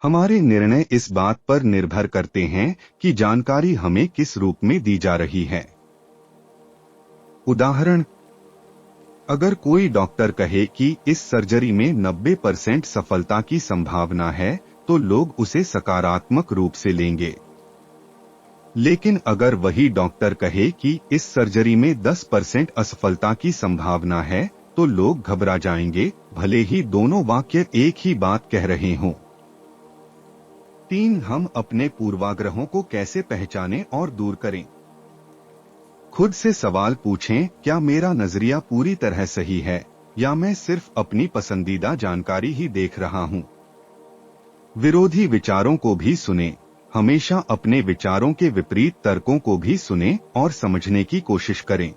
हमारे निर्णय इस बात पर निर्भर करते हैं कि जानकारी हमें किस रूप में दी जा रही है। उदाहरण, अगर कोई डॉक्टर कहे कि इस सर्जरी में 90% सफलता की संभावना है, तो लोग उसे सकारात्मक रूप से लेंगे। लेकिन अगर वही डॉक्टर कहे कि इस सर्जरी में 10% असफलता की संभावना है, तो लोग घबरा जाएंगे, भले ही दोनों वाक्य एक ही बात कह रहे हों। 3. हम अपने पूर्वाग्रहों को कैसे पहचानें और दूर करें? खुद से सवाल पूछें, क्या मेरा नजरिया पूरी तरह सही है, या मैं सिर्फ अपनी पसंदीदा जानकारी ही देख रहा हूं? विरोधी विचारों को भी सुनें। हमेशा अपने विचारों के विपरीत तर्कों को भी सुनें और समझने की कोशिश करें।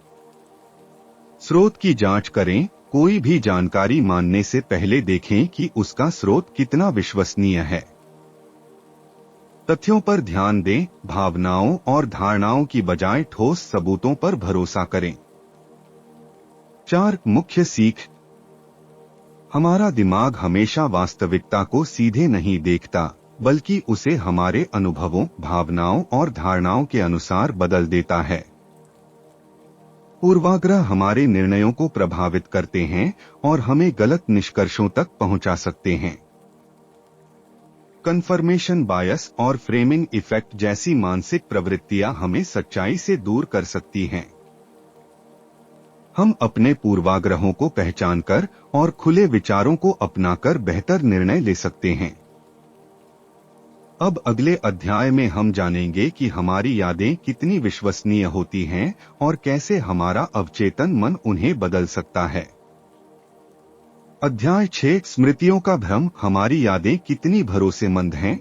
स्रोत की जांच करें। कोई भी जानकारी मानने से पहले देखें कि उसका स्रोत कितना विश्वसनीय है। तथ्यों पर ध्यान दें, भावनाओं और धारणाओं की बजाय ठोस सबूतों पर भरोसा करें। 4. मुख्य सीख। हमारा दिमाग हमेशा वास्तविकता को सीधे नहीं देखता, बल्कि उसे हमारे अनुभवों, भावनाओं और धारणाओं के अनुसार बदल देता है। पूर्वाग्रह हमारे निर्णयों को प्रभावित करते हैं और हमें गलत निष्कर्षों तक पहुंचा सकते हैं। कन्फर्मेशन बायस और फ्रेमिंग इफेक्ट जैसी मानसिक प्रवृत्तियां हमें सच्चाई से दूर कर सकती हैं। हम अपने पूर्वाग्रहों को पहचानकर और खुले विचारों को अपनाकर बेहतर निर्णय ले सकते हैं। अब अगले अध्याय में हम जानेंगे कि हमारी यादें कितनी विश्वसनीय होती हैं और कैसे हमारा अवचेतन मन उन्हें बदल सकता है। अध्याय 6, स्मृतियों का भ्रम, हमारी यादें कितनी भरोसेमंद हैं?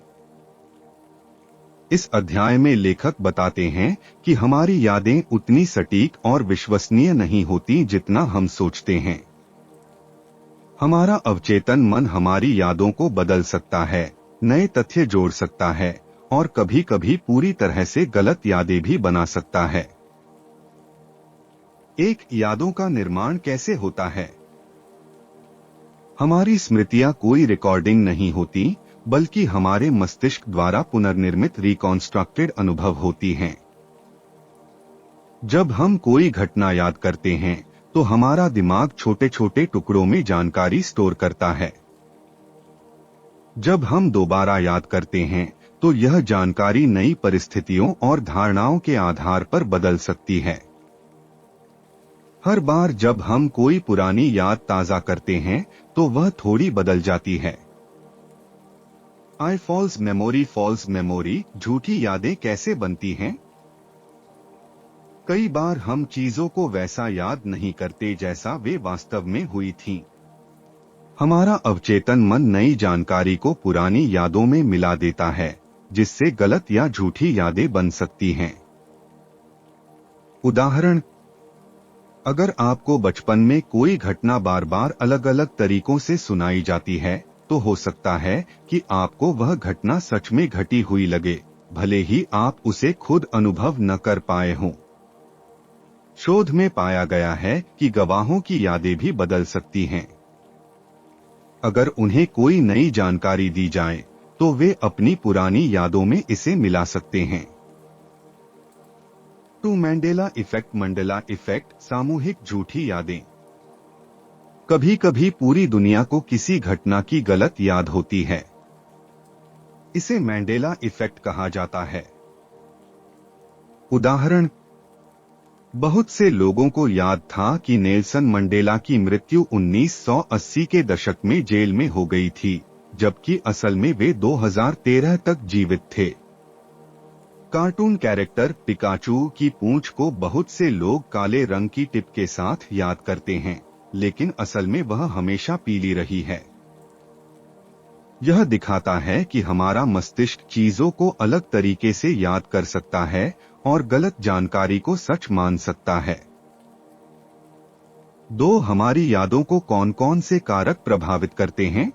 इस अध्याय में लेखक बताते हैं कि हमारी यादें उतनी सटीक और विश्वसनीय नहीं होती जितना हम सोचते हैं। हमारा अवचेतन मन हमारी यादों को बदल सकता है, नए तथ्य जोड़ सकता है और कभी-कभी पूरी तरह से गलत यादें भी बना सकता है। यादों का निर्माण कैसे होता है? हमारी स्मृतियां कोई रिकॉर्डिंग नहीं होती, बल्कि हमारे मस्तिष्क द्वारा पुनर्निर्मित रिकॉन्स्ट्रक्टेड अनुभव होती हैं। जब हम कोई घटना याद करते हैं, तो हमारा दिमाग छोटे छोटे टुकड़ों में जानकारी स्टोर करता है। जब हम दोबारा याद करते हैं, तो यह जानकारी नई परिस्थितियों और धारणाओं के आधार पर बदल सकती है। हर बार जब हम कोई पुरानी याद ताजा करते हैं, तो वह थोड़ी बदल जाती है। फॉल्स मेमोरी, झूठी यादें कैसे बनती हैं? कई बार हम चीजों को वैसा याद नहीं करते जैसा वे वास्तव में हुई थीं। हमारा अवचेतन मन नई जानकारी को पुरानी यादों में मिला देता है, जिससे गलत या झूठी यादें बन सकती हैं। उदाहरण, अगर आपको बचपन में कोई घटना बार बार अलग अलग तरीकों से सुनाई जाती है, तो हो सकता है कि आपको वह घटना सच में घटी हुई लगे, भले ही आप उसे खुद अनुभव न कर पाए हों। शोध में पाया गया है कि गवाहों की यादें भी बदल सकती हैं। अगर उन्हें कोई नई जानकारी दी जाए, तो वे अपनी पुरानी यादों में इसे मिला सकते हैं। मंडेला इफेक्ट, सामूहिक झूठी यादें। कभी कभी पूरी दुनिया को किसी घटना की गलत याद होती है। इसे मैंडेला इफेक्ट कहा जाता है। उदाहरण, बहुत से लोगों को याद था कि नेल्सन मंडेला की मृत्यु 1980 के दशक में जेल में हो गई थी, जबकि असल में वे 2013 तक जीवित थे। कार्टून कैरेक्टर पिकाचू की पूंछ को बहुत से लोग काले रंग की टिप के साथ याद करते हैं, लेकिन असल में वह हमेशा पीली रही है। यह दिखाता है कि हमारा मस्तिष्क चीजों को अलग तरीके से याद कर सकता है और गलत जानकारी को सच मान सकता है। 2. हमारी यादों को कौन कौन से कारक प्रभावित करते हैं?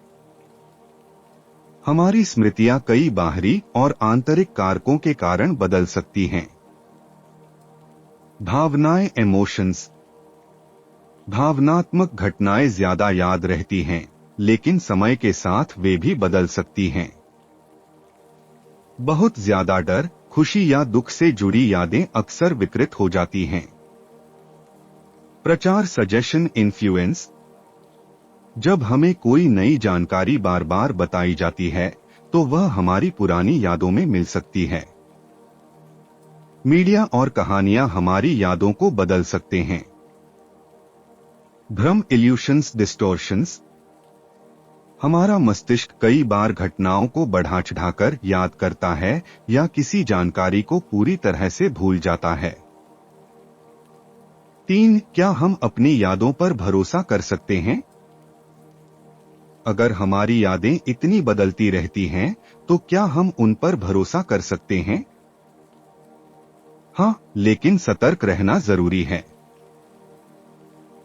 हमारी स्मृतियां कई बाहरी और आंतरिक कारकों के कारण बदल सकती हैं। भावनाएं, इमोशंस। भावनात्मक घटनाएं ज्यादा याद रहती हैं, लेकिन समय के साथ वे भी बदल सकती हैं। बहुत ज्यादा डर, खुशी या दुख से जुड़ी यादें अक्सर विकृत हो जाती हैं। प्रचार, सजेशन, इन्फ्लुएंस। जब हमें कोई नई जानकारी बार बार बताई जाती है तो वह हमारी पुरानी यादों में मिल सकती है। मीडिया और कहानियां हमारी यादों को बदल सकते हैं। भ्रम, इल्यूशंस, डिस्टॉर्शंस। हमारा मस्तिष्क कई बार घटनाओं को बढ़ा चढ़ाकर याद करता है या किसी जानकारी को पूरी तरह से भूल जाता है। 3. क्या हम अपनी यादों पर भरोसा कर सकते हैं? अगर हमारी यादें इतनी बदलती रहती हैं, तो क्या हम उन पर भरोसा कर सकते हैं? हाँ, लेकिन सतर्क रहना जरूरी है।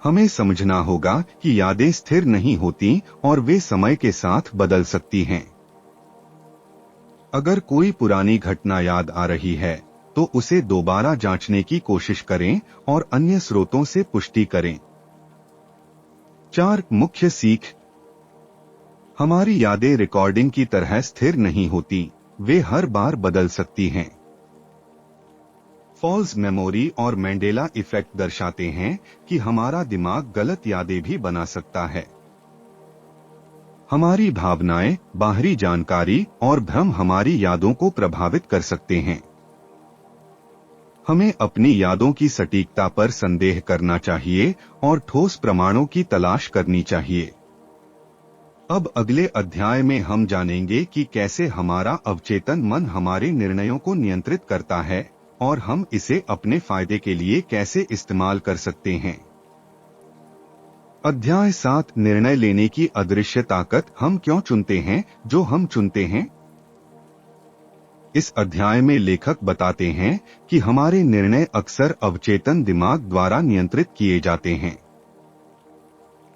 हमें समझना होगा कि यादें स्थिर नहीं होती और वे समय के साथ बदल सकती हैं। अगर कोई पुरानी घटना याद आ रही है, तो उसे दोबारा जांचने की कोशिश करें और अन्य स्रोतों से पुष्टि करें। 4. मुख्य सीख। हमारी यादें रिकॉर्डिंग की तरह स्थिर नहीं होती, वे हर बार बदल सकती हैं। फॉल्स मेमोरी और मैंडेला इफेक्ट दर्शाते हैं कि हमारा दिमाग गलत यादें भी बना सकता है। हमारी भावनाएं, बाहरी जानकारी और भ्रम हमारी यादों को प्रभावित कर सकते हैं। हमें अपनी यादों की सटीकता पर संदेह करना चाहिए और ठोस प्रमाणों की तलाश करनी चाहिए। अब अगले अध्याय में हम जानेंगे कि कैसे हमारा अवचेतन मन हमारे निर्णयों को नियंत्रित करता है और हम इसे अपने फायदे के लिए कैसे इस्तेमाल कर सकते हैं। अध्याय 7, निर्णय लेने की अदृश्य ताकत। हम क्यों चुनते हैं जो हम चुनते हैं? इस अध्याय में लेखक बताते हैं कि हमारे निर्णय अक्सर अवचेतन दिमाग द्वारा नियंत्रित किए जाते हैं।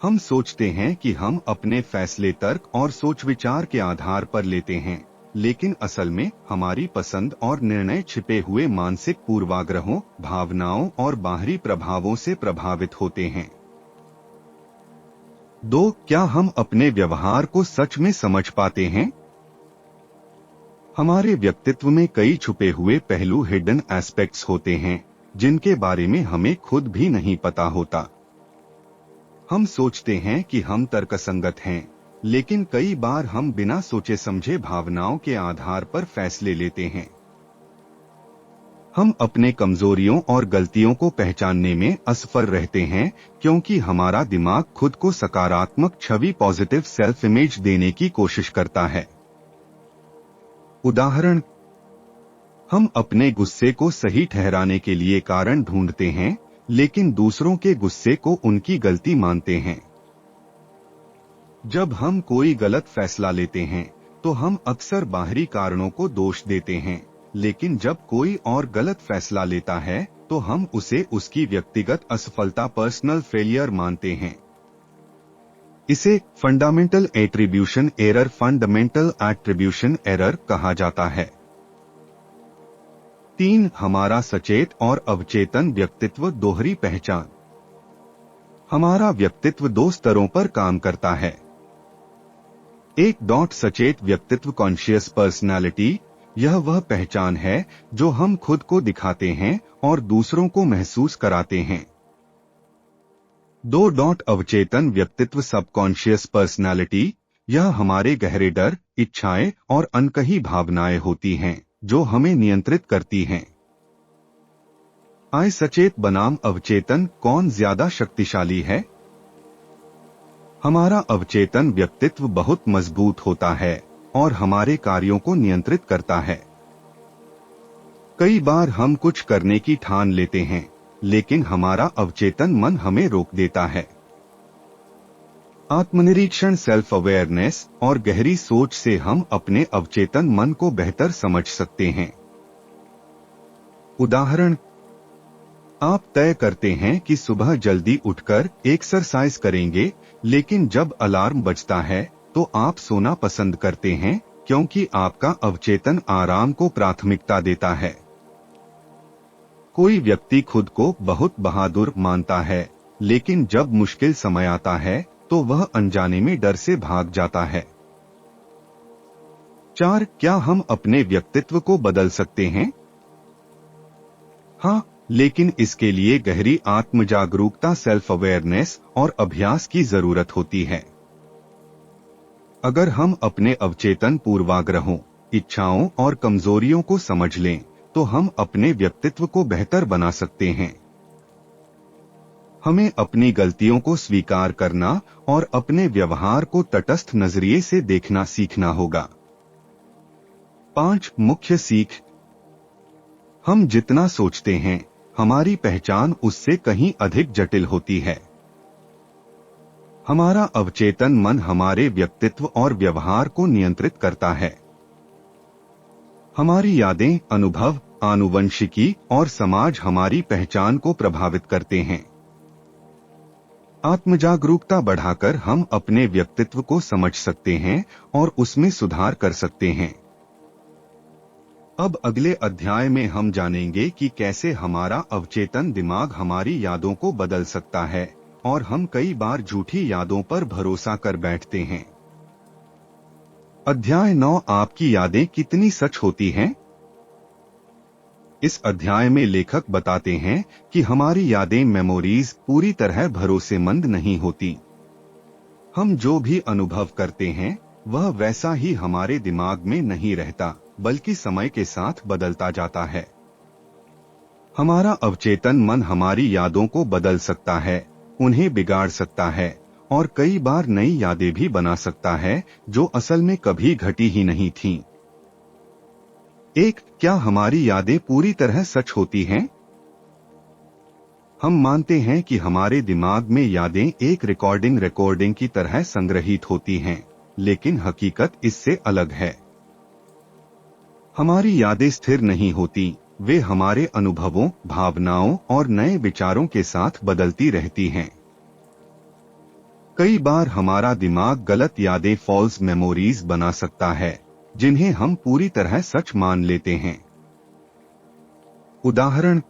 हम सोचते हैं कि हम अपने फैसले तर्क और सोच विचार के आधार पर लेते हैं, लेकिन असल में हमारी पसंद और निर्णय छिपे हुए मानसिक पूर्वाग्रहों, भावनाओं और बाहरी प्रभावों से प्रभावित होते हैं। 2. क्या हम अपने व्यवहार को सच में समझ पाते हैं? हमारे व्यक्तित्व में कई छुपे हुए पहलू, हिडन एस्पेक्ट्स होते हैं, जिनके बारे में हमें खुद भी नहीं पता होता। हम सोचते हैं कि हम तर्कसंगत हैं, लेकिन कई बार हम बिना सोचे समझे भावनाओं के आधार पर फैसले लेते हैं। हम अपने कमजोरियों और गलतियों को पहचानने में असफल रहते हैं, क्योंकि हमारा दिमाग खुद को सकारात्मक छवि, पॉजिटिव सेल्फ इमेज देने की कोशिश करता है। उदाहरण, हम अपने गुस्से को सही ठहराने के लिए कारण ढूंढते हैं, लेकिन दूसरों के गुस्से को उनकी गलती मानते हैं। जब हम कोई गलत फैसला लेते हैं, तो हम अक्सर बाहरी कारणों को दोष देते हैं, लेकिन जब कोई और गलत फैसला लेता है, तो हम उसे उसकी व्यक्तिगत असफलता, पर्सनल फेलियर मानते हैं। इसे फंडामेंटल एट्रीब्यूशन एरर कहा जाता है। 3. हमारा सचेत और अवचेतन व्यक्तित्व, दोहरी पहचान। हमारा व्यक्तित्व 2 स्तरों पर काम करता है। 1. सचेत व्यक्तित्व, कॉन्शियस पर्सनालिटी। यह वह पहचान है जो हम खुद को दिखाते हैं और दूसरों को महसूस कराते हैं। 2. अवचेतन व्यक्तित्व, सबकॉन्शियस पर्सनालिटी। यह हमारे गहरे डर, इच्छाएं और अनकही भावनाएं होती हैं, जो हमें नियंत्रित करती हैं। सचेत बनाम अवचेतन, कौन ज्यादा शक्तिशाली है? हमारा अवचेतन व्यक्तित्व बहुत मजबूत होता है और हमारे कार्यों को नियंत्रित करता है। कई बार हम कुछ करने की ठान लेते हैं, लेकिन हमारा अवचेतन मन हमें रोक देता है। आत्मनिरीक्षण, सेल्फ अवेयरनेस और गहरी सोच से हम अपने अवचेतन मन को बेहतर समझ सकते हैं। उदाहरण, आप तय करते हैं कि सुबह जल्दी उठकर एक्सरसाइज करेंगे, लेकिन जब अलार्म बजता है तो आप सोना पसंद करते हैं, क्योंकि आपका अवचेतन आराम को प्राथमिकता देता है। कोई व्यक्ति खुद को बहुत बहादुर मानता है, लेकिन जब मुश्किल समय आता है तो वह अनजाने में डर से भाग जाता है। 4. क्या हम अपने व्यक्तित्व को बदल सकते हैं? हाँ, लेकिन इसके लिए गहरी आत्मजागरूकता, सेल्फ अवेयरनेस और अभ्यास की जरूरत होती है। अगर हम अपने अवचेतन पूर्वाग्रहों, इच्छाओं और कमजोरियों को समझ लें, तो हम अपने व्यक्तित्व को बेहतर बना सकते हैं। हमें अपनी गलतियों को स्वीकार करना और अपने व्यवहार को तटस्थ नजरिए से देखना सीखना होगा। 5. मुख्य सीख। हम जितना सोचते हैं, हमारी पहचान उससे कहीं अधिक जटिल होती है। हमारा अवचेतन मन हमारे व्यक्तित्व और व्यवहार को नियंत्रित करता है। हमारी यादें, अनुभव, आनुवंशिकी और समाज हमारी पहचान को प्रभावित करते हैं। आत्मजागरूकता बढ़ाकर हम अपने व्यक्तित्व को समझ सकते हैं और उसमें सुधार कर सकते हैं। अब अगले अध्याय में हम जानेंगे कि कैसे हमारा अवचेतन दिमाग हमारी यादों को बदल सकता है और हम कई बार झूठी यादों पर भरोसा कर बैठते हैं। अध्याय 9, आपकी यादें कितनी सच होती हैं? इस अध्याय में लेखक बताते हैं कि हमारी यादें, मेमोरीज पूरी तरह भरोसेमंद नहीं होती। हम जो भी अनुभव करते हैं वह वैसा ही हमारे दिमाग में नहीं रहता, बल्कि समय के साथ बदलता जाता है। हमारा अवचेतन मन हमारी यादों को बदल सकता है, उन्हें बिगाड़ सकता है और कई बार नई यादें भी बना सकता है जो असल में कभी घटी ही नहीं थीं। 1. क्या हमारी यादें पूरी तरह सच होती हैं? हम मानते हैं कि हमारे दिमाग में यादें एक रिकॉर्डिंग की तरह संग्रहित होती हैं, लेकिन हकीकत इससे अलग है। हमारी यादें स्थिर नहीं होती, वे हमारे अनुभवों, भावनाओं और नए विचारों के साथ बदलती रहती हैं। कई बार हमारा दिमाग गलत यादें, फॉल्स मेमोरीज बना सकता है, जिन्हें हम पूरी तरह सच मान लेते हैं। उदाहरण,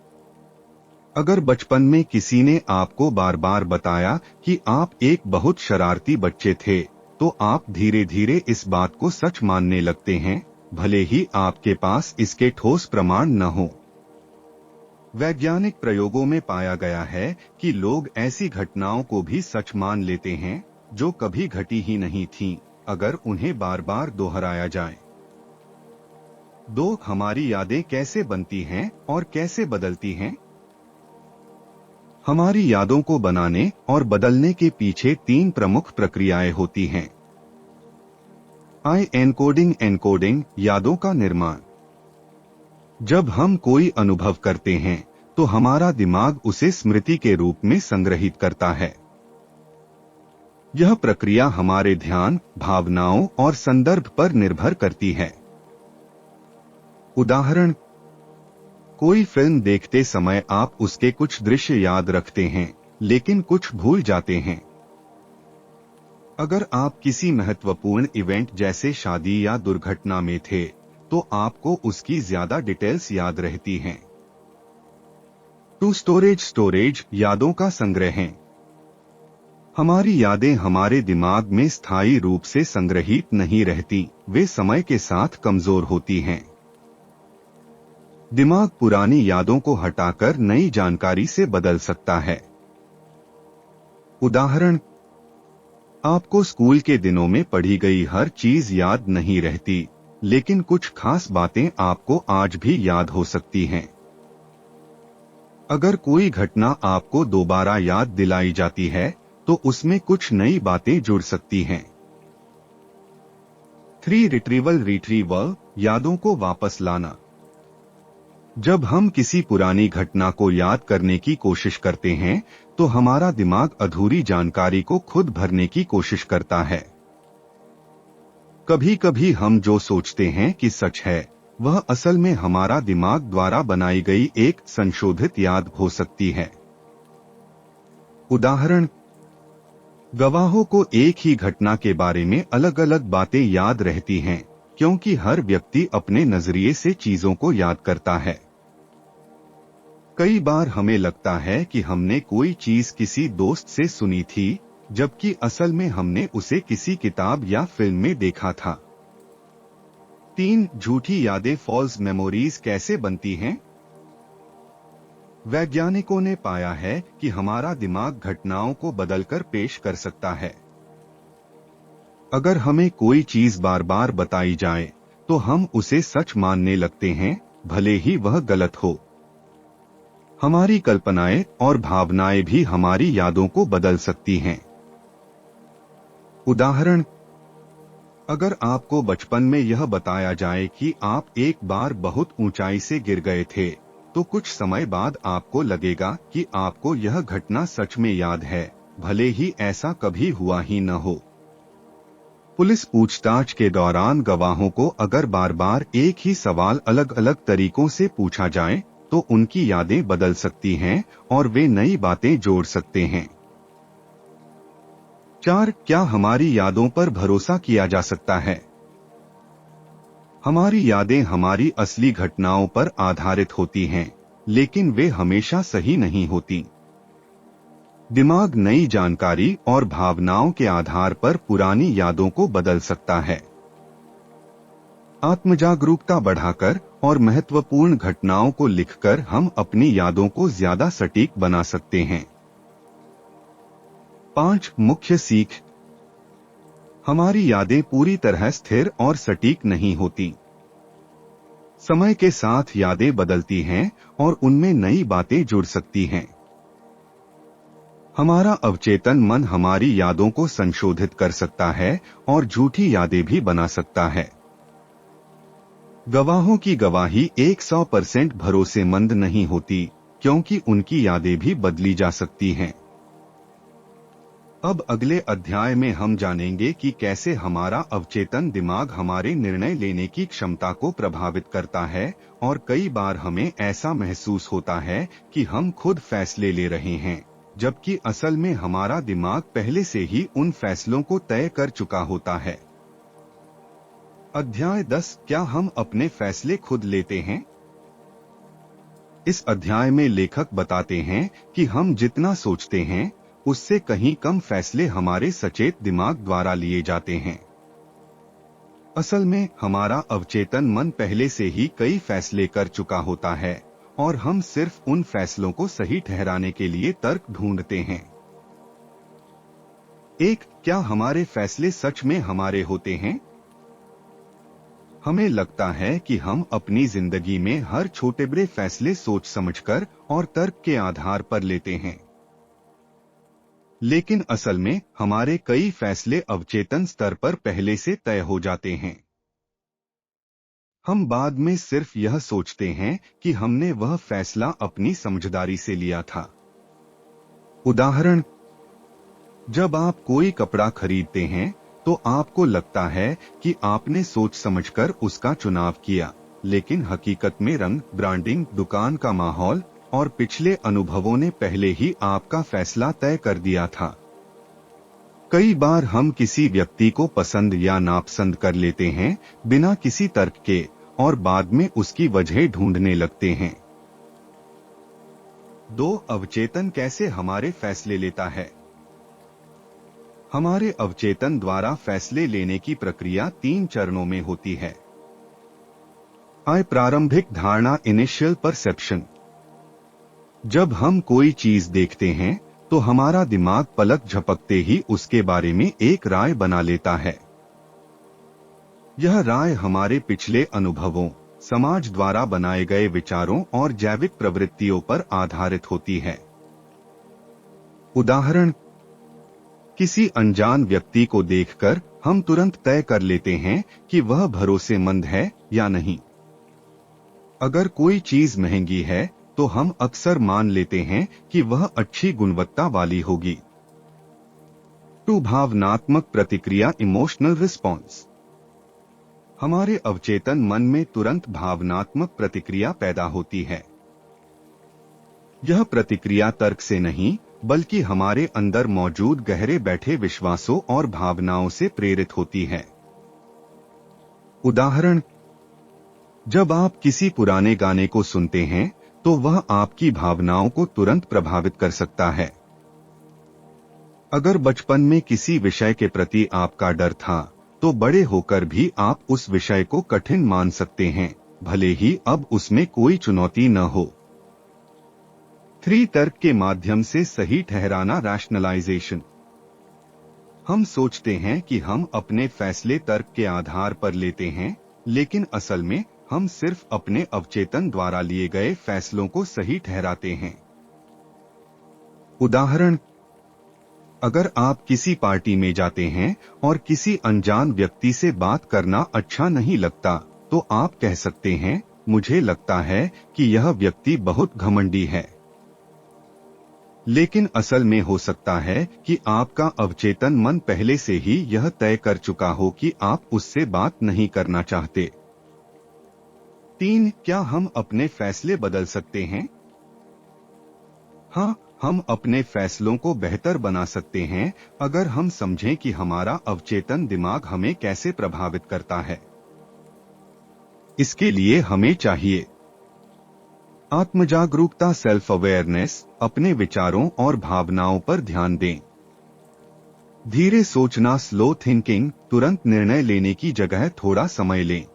अगर बचपन में किसी ने आपको बार बार बताया कि आप एक बहुत शरारती बच्चे थे, तो आप धीरे धीरे इस बात को सच मानने लगते हैं, भले ही आपके पास इसके ठोस प्रमाण न हो। वैज्ञानिक प्रयोगों में पाया गया है कि लोग ऐसी घटनाओं को भी सच मान लेते हैं जो कभी घटी ही नहीं थीं, अगर उन्हें बार बार दोहराया जाए। 2. हमारी यादें कैसे बनती हैं और कैसे बदलती हैं? हमारी यादों को बनाने और बदलने के पीछे 3 प्रमुख प्रक्रियाएं होती हैं। एनकोडिंग, यादों का निर्माण। जब हम कोई अनुभव करते हैं तो हमारा दिमाग उसे स्मृति के रूप में संग्रहित करता है। यह प्रक्रिया हमारे ध्यान, भावनाओं और संदर्भ पर निर्भर करती है। उदाहरण, कोई फिल्म देखते समय आप उसके कुछ दृश्य याद रखते हैं, लेकिन कुछ भूल जाते हैं। अगर आप किसी महत्वपूर्ण इवेंट जैसे शादी या दुर्घटना में थे, तो आपको उसकी ज्यादा डिटेल्स याद रहती हैं। 2. स्टोरेज, यादों का संग्रह है। हमारी यादें हमारे दिमाग में स्थायी रूप से संग्रहित नहीं रहती, वे समय के साथ कमजोर होती हैं। दिमाग पुरानी यादों को हटाकर नई जानकारी से बदल सकता है। उदाहरण, आपको स्कूल के दिनों में पढ़ी गई हर चीज याद नहीं रहती, लेकिन कुछ खास बातें आपको आज भी याद हो सकती हैं। अगर कोई घटना आपको दोबारा याद दिलाई जाती है, तो उसमें कुछ नई बातें जुड़ सकती हैं। 3. रिट्रीवल, यादों को वापस लाना। जब हम किसी पुरानी घटना को याद करने की कोशिश करते हैं, तो हमारा दिमाग अधूरी जानकारी को खुद भरने की कोशिश करता है। कभी कभी हम जो सोचते हैं कि सच है, वह असल में हमारा दिमाग द्वारा बनाई गई एक संशोधित याद हो सकती है। उदाहरण, गवाहों को एक ही घटना के बारे में अलग अलग बातें याद रहती हैं, क्योंकि हर व्यक्ति अपने नजरिए से चीजों को याद करता है। कई बार हमें लगता है कि हमने कोई चीज किसी दोस्त से सुनी थी, जबकि असल में हमने उसे किसी किताब या फिल्म में देखा था। 3. झूठी यादें फॉल्स मेमोरीज कैसे बनती हैं? वैज्ञानिकों ने पाया है कि हमारा दिमाग घटनाओं को बदलकर पेश कर सकता है। अगर हमें कोई चीज बार बार बताई जाए तो हम उसे सच मानने लगते हैं, भले ही वह गलत हो। हमारी कल्पनाएं और भावनाएं भी हमारी यादों को बदल सकती हैं। उदाहरण, अगर आपको बचपन में यह बताया जाए कि आप एक बार बहुत ऊंचाई से गिर गए थे, तो कुछ समय बाद आपको लगेगा कि आपको यह घटना सच में याद है, भले ही ऐसा कभी हुआ ही न हो। पुलिस पूछताछ के दौरान गवाहों को अगर बार बार एक ही सवाल अलग अलग तरीकों से पूछा जाए तो उनकी यादें बदल सकती हैं और वे नई बातें जोड़ सकते हैं। 4. क्या हमारी यादों पर भरोसा किया जा सकता है? हमारी यादें हमारी असली घटनाओं पर आधारित होती हैं, लेकिन वे हमेशा सही नहीं होती। दिमाग नई जानकारी और भावनाओं के आधार पर पुरानी यादों को बदल सकता है। आत्मजागरूकता बढ़ाकर और महत्वपूर्ण घटनाओं को लिखकर हम अपनी यादों को ज्यादा सटीक बना सकते हैं। 5. मुख्य सीख। हमारी यादें पूरी तरह स्थिर और सटीक नहीं होती। समय के साथ यादें बदलती हैं और उनमें नई बातें जुड़ सकती हैं। हमारा अवचेतन मन हमारी यादों को संशोधित कर सकता है और झूठी यादें भी बना सकता है। गवाहों की गवाही 100% भरोसेमंद नहीं होती, क्योंकि उनकी यादें भी बदली जा सकती हैं। अब अगले अध्याय में हम जानेंगे कि कैसे हमारा अवचेतन दिमाग हमारे निर्णय लेने की क्षमता को प्रभावित करता है और कई बार हमें ऐसा महसूस होता है कि हम खुद फैसले ले रहे हैं, जबकि असल में हमारा दिमाग पहले से ही उन फैसलों को तय कर चुका होता है। अध्याय 10, क्या हम अपने फैसले खुद लेते हैं? इस अध्याय में लेखक बताते हैं कि हम जितना सोचते हैं उससे कहीं कम फैसले हमारे सचेत दिमाग द्वारा लिए जाते हैं। असल में हमारा अवचेतन मन पहले से ही कई फैसले कर चुका होता है और हम सिर्फ उन फैसलों को सही ठहराने के लिए तर्क ढूंढते हैं। 1. क्या हमारे फैसले सच में हमारे होते हैं? हमें लगता है कि हम अपनी जिंदगी में हर छोटे बड़े फैसले सोच समझकर और तर्क के आधार पर लेते हैं, लेकिन असल में हमारे कई फैसले अवचेतन स्तर पर पहले से तय हो जाते हैं। हम बाद में सिर्फ यह सोचते हैं कि हमने वह फैसला अपनी समझदारी से लिया था। उदाहरण, जब आप कोई कपड़ा खरीदते हैं तो आपको लगता है कि आपने सोच समझकर उसका चुनाव किया, लेकिन हकीकत में रंग, ब्रांडिंग, दुकान का माहौल और पिछले अनुभवों ने पहले ही आपका फैसला तय कर दिया था। कई बार हम किसी व्यक्ति को पसंद या नापसंद कर लेते हैं बिना किसी तर्क के और बाद में उसकी वजह ढूंढने लगते हैं। 2. अवचेतन कैसे हमारे फैसले लेता है? हमारे अवचेतन द्वारा फैसले लेने की प्रक्रिया 3 चरणों में होती है। प्रारंभिक धारणा, इनिशियल परसेप्शन। जब हम कोई चीज देखते हैं तो हमारा दिमाग पलक झपकते ही उसके बारे में एक राय बना लेता है। यह राय हमारे पिछले अनुभवों, समाज द्वारा बनाए गए विचारों और जैविक प्रवृत्तियों पर आधारित होती है। उदाहरण, किसी अनजान व्यक्ति को देखकर हम तुरंत तय कर लेते हैं कि वह भरोसेमंद है या नहीं। अगर कोई चीज महंगी है तो हम अक्सर मान लेते हैं कि वह अच्छी गुणवत्ता वाली होगी। 2. भावनात्मक प्रतिक्रिया, इमोशनल रिस्पॉन्स। हमारे अवचेतन मन में तुरंत भावनात्मक प्रतिक्रिया पैदा होती है। यह प्रतिक्रिया तर्क से नहीं बल्कि हमारे अंदर मौजूद गहरे बैठे विश्वासों और भावनाओं से प्रेरित होती है। उदाहरण, जब आप किसी पुराने गाने को सुनते हैं तो वह आपकी भावनाओं को तुरंत प्रभावित कर सकता है। अगर बचपन में किसी विषय के प्रति आपका डर था तो बड़े होकर भी आप उस विषय को कठिन मान सकते हैं, भले ही अब उसमें कोई चुनौती न हो। 3 तर्क के माध्यम से सही ठहराना रैशनलाइजेशन। हम सोचते हैं कि हम अपने फैसले तर्क के आधार पर लेते हैं, लेकिन असल में हम सिर्फ अपने अवचेतन द्वारा लिए गए फैसलों को सही ठहराते हैं। उदाहरण, अगर आप किसी पार्टी में जाते हैं और किसी अनजान व्यक्ति से बात करना अच्छा नहीं लगता, तो आप कह सकते हैं, मुझे लगता है कि यह व्यक्ति बहुत घमंडी है। लेकिन असल में हो सकता है कि आपका अवचेतन मन पहले से ही यह तय कर चुका हो कि आप उससे बात नहीं करना चाहते। 3. क्या हम अपने फैसले बदल सकते हैं? हाँ, हम अपने फैसलों को बेहतर बना सकते हैं अगर हम समझें कि हमारा अवचेतन दिमाग हमें कैसे प्रभावित करता है। इसके लिए हमें चाहिए आत्मजागरूकता, सेल्फ अवेयरनेस, अपने विचारों और भावनाओं पर ध्यान दें। धीरे सोचना, स्लो थिंकिंग, तुरंत निर्णय लेने की जगह थोड़ा समय लें।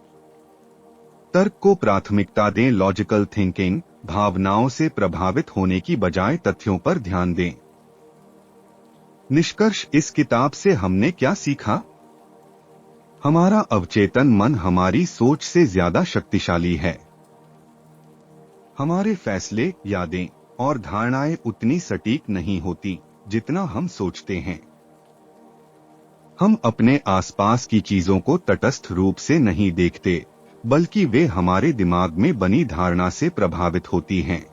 तर्क को प्राथमिकता दें, लॉजिकल थिंकिंग, भावनाओं से प्रभावित होने की बजाय तथ्यों पर ध्यान दें। निष्कर्ष, इस किताब से हमने क्या सीखा? हमारा अवचेतन मन हमारी सोच से ज्यादा शक्तिशाली है। हमारे फैसले, यादें और धारणाएं उतनी सटीक नहीं होती जितना हम सोचते हैं। हम अपने आसपास की चीजों को तटस्थ रूप से नहीं देखते, बल्कि वे हमारे दिमाग में बनी धारणा से प्रभावित होती हैं।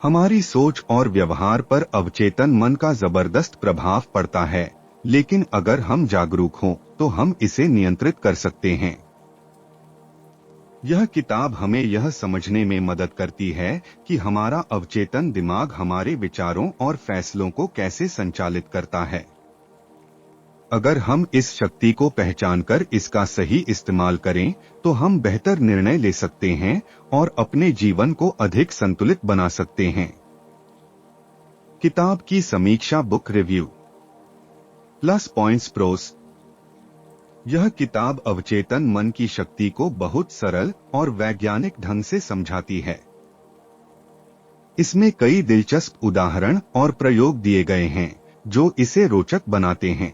हमारी सोच और व्यवहार पर अवचेतन मन का जबरदस्त प्रभाव पड़ता है, लेकिन अगर हम जागरूक हों तो हम इसे नियंत्रित कर सकते हैं। यह किताब हमें यह समझने में मदद करती है कि हमारा अवचेतन दिमाग हमारे विचारों और फैसलों को कैसे संचालित करता है। अगर हम इस शक्ति को पहचानकर इसका सही इस्तेमाल करें, तो हम बेहतर निर्णय ले सकते हैं और अपने जीवन को अधिक संतुलित बना सकते हैं। किताब की समीक्षा, book review. Plus points, pros. यह किताब अवचेतन मन की शक्ति को बहुत सरल और वैज्ञानिक ढंग से समझाती है। इसमें कई दिलचस्प उदाहरण और प्रयोग दिए गए हैं जो इसे रोचक बनाते हैं।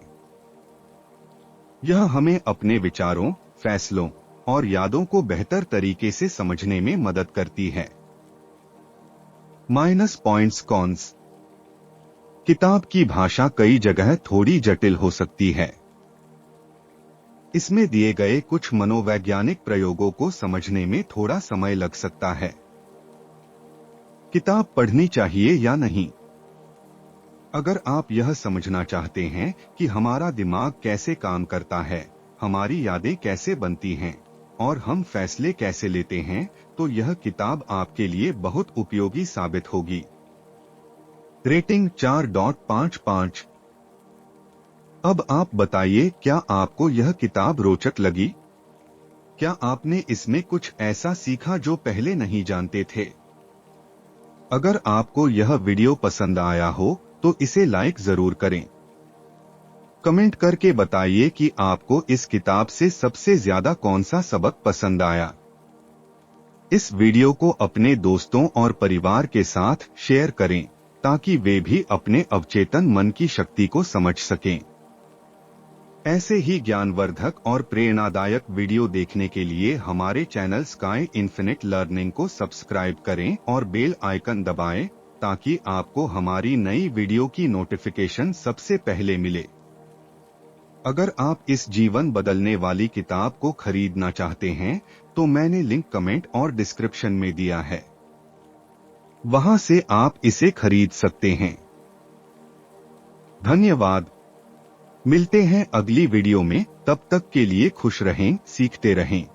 यह हमें अपने विचारों, फैसलों और यादों को बेहतर तरीके से समझने में मदद करती है। Minus points, cons. किताब की भाषा कई जगह थोड़ी जटिल हो सकती है। इसमें दिए गए कुछ मनोवैज्ञानिक प्रयोगों को समझने में थोड़ा समय लग सकता है। किताब पढ़नी चाहिए या नहीं? अगर आप यह समझना चाहते हैं कि हमारा दिमाग कैसे काम करता है, हमारी यादें कैसे बनती हैं और हम फैसले कैसे लेते हैं, तो यह किताब आपके लिए बहुत उपयोगी साबित होगी। रेटिंग 4.55। अब आप बताइए, क्या आपको यह किताब रोचक लगी? क्या आपने इसमें कुछ ऐसा सीखा जो पहले नहीं जानते थे? अगर आपको यह वीडियो पसंद आया हो तो इसे लाइक जरूर करें। कमेंट करके बताइए कि आपको इस किताब से सबसे ज्यादा कौन सा सबक पसंद आया। इस वीडियो को अपने दोस्तों और परिवार के साथ शेयर करें ताकि वे भी अपने अवचेतन मन की शक्ति को समझ सकें। ऐसे ही ज्ञानवर्धक और प्रेरणादायक वीडियो देखने के लिए हमारे चैनल स्काई इन्फिनिट लर्निंग को सब्सक्राइब करें और बेल आइकन दबाएं ताकि आपको हमारी नई वीडियो की नोटिफिकेशन सबसे पहले मिले। अगर आप इस जीवन बदलने वाली किताब को खरीदना चाहते हैं तो मैंने लिंक कमेंट और डिस्क्रिप्शन में दिया है, वहां से आप इसे खरीद सकते हैं। धन्यवाद। मिलते हैं अगली वीडियो में, तब तक के लिए खुश रहें, सीखते रहें।